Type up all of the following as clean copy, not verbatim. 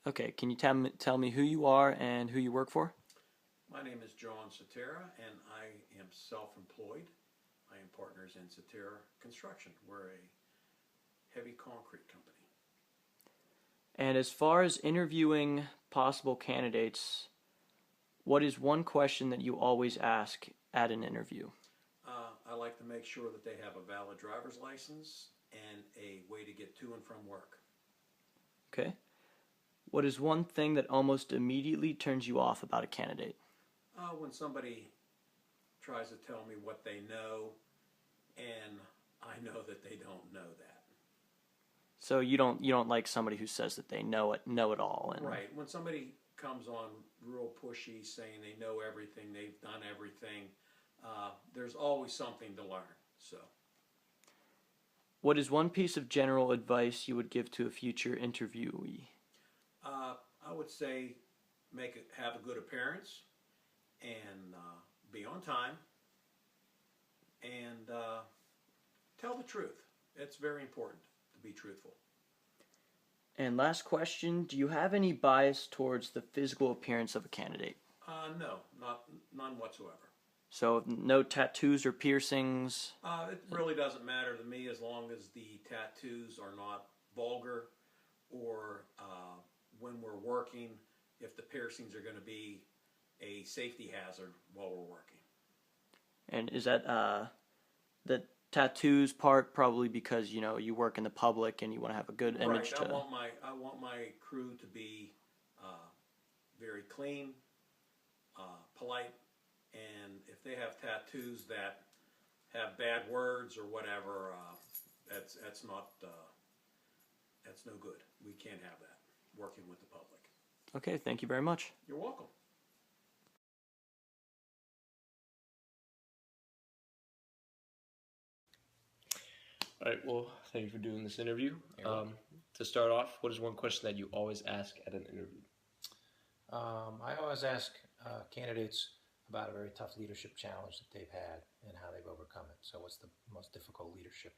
Okay, can you tell me who you are and who you work for? My name is John Satera, and I am self-employed. I am partners in Satera Construction. We're a heavy concrete company. And as far as interviewing possible candidates, what is one question that you always ask at an interview? I like to make sure that they have a valid driver's license and a way to get to and from work. Okay. What is one thing that almost immediately turns you off about a candidate? When somebody tries to tell me what they know, and I know that they don't know that. So you don't like somebody who says that they know it all and Right. When somebody comes on real pushy, saying they know everything, they've done everything, there's always something to learn. So, what is one piece of general advice you would give to a future interviewee? I would say have a good appearance and be on time and tell the truth. It's very important to be truthful. And last question, do you have any bias towards the physical appearance of a candidate? No, none whatsoever. So no tattoos or piercings. It really doesn't matter to me as long as the tattoos are not vulgar or when we're working, if the piercings are going to be a safety hazard while we're working. And is that the tattoos part probably because you work in the public and you want to have a good Right. image to. I want my crew to be very clean, polite, and if they have tattoos that have bad words or whatever, that's not that's no good. We can't have that working with the public. Okay, thank you very much. You're welcome. All right, well, thank you for doing this interview. To start off, what is one question that you always ask at an interview? I always ask candidates about a very tough leadership challenge that they've had and how they've overcome it. So, what's the most difficult leadership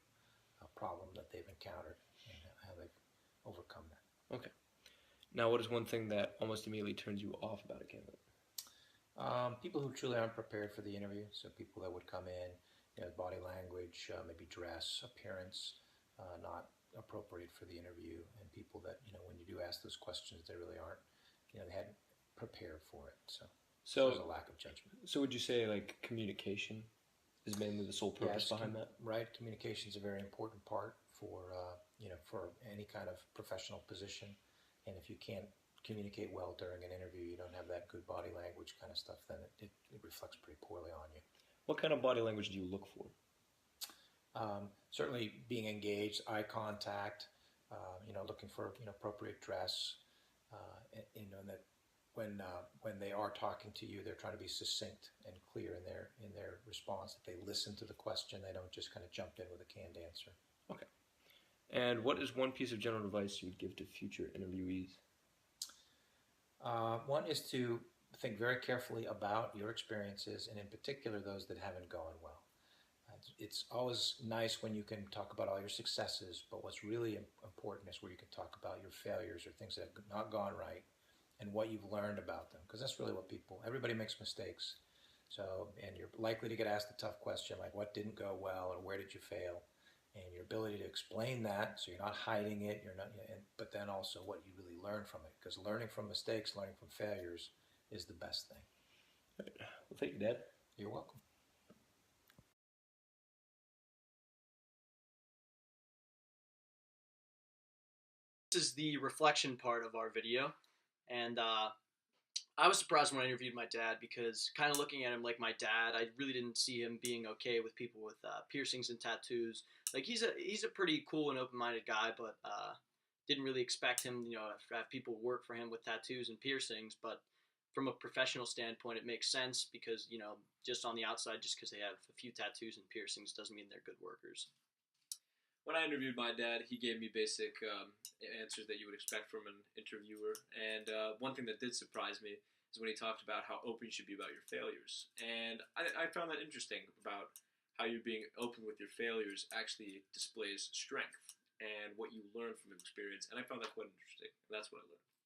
problem that they've encountered and how they've overcome that? Okay. Now, what is one thing that almost immediately turns you off about a candidate? People who truly aren't prepared for the interview. So, people that would come in, body language, maybe dress, appearance, not appropriate for the interview, and people that when you do ask those questions, they really aren't. They hadn't prepared for it. So there's a lack of judgment. So would you say like communication is mainly the sole purpose behind that? Right. Communication is a very important part for for any kind of professional position. And if you can't communicate well during an interview, you don't have that good body language kind of stuff, then it reflects pretty poorly on you. What kind of body language do you look for? Certainly being engaged, eye contact, looking for appropriate dress, and that when they are talking to you, they're trying to be succinct and clear in their response. That they listen to the question, they don't just kind of jump in with a canned answer. Okay. And what is one piece of general advice you would give to future interviewees? One is to think very carefully about your experiences, and in particular those that haven't gone well. It's always nice when you can talk about all your successes, but what's really important is where you can talk about your failures or things that have not gone right and what you've learned about them, because that's really what everybody makes mistakes. So, and you're likely to get asked a tough question like what didn't go well or where did you fail, and your ability to explain that so you're not hiding it, but then also what you really learn from it, because learning from mistakes, learning from failures is the best thing. Right. Well, thank you, Dad. You're welcome. This is the reflection part of our video, and I was surprised when I interviewed my dad because kind of looking at him like my dad, I really didn't see him being okay with people with piercings and tattoos. Like he's a pretty cool and open-minded guy, but didn't really expect him, to have people work for him with tattoos and piercings. But from a professional standpoint, it makes sense because just on the outside, just because they have a few tattoos and piercings doesn't mean they're good workers. When I interviewed my dad, he gave me basic answers that you would expect from an interviewer. And one thing that did surprise me is when he talked about how open you should be about your failures. And I found that interesting about how you being open with your failures actually displays strength and what you learn from experience. And I found that quite interesting. And that's what I learned.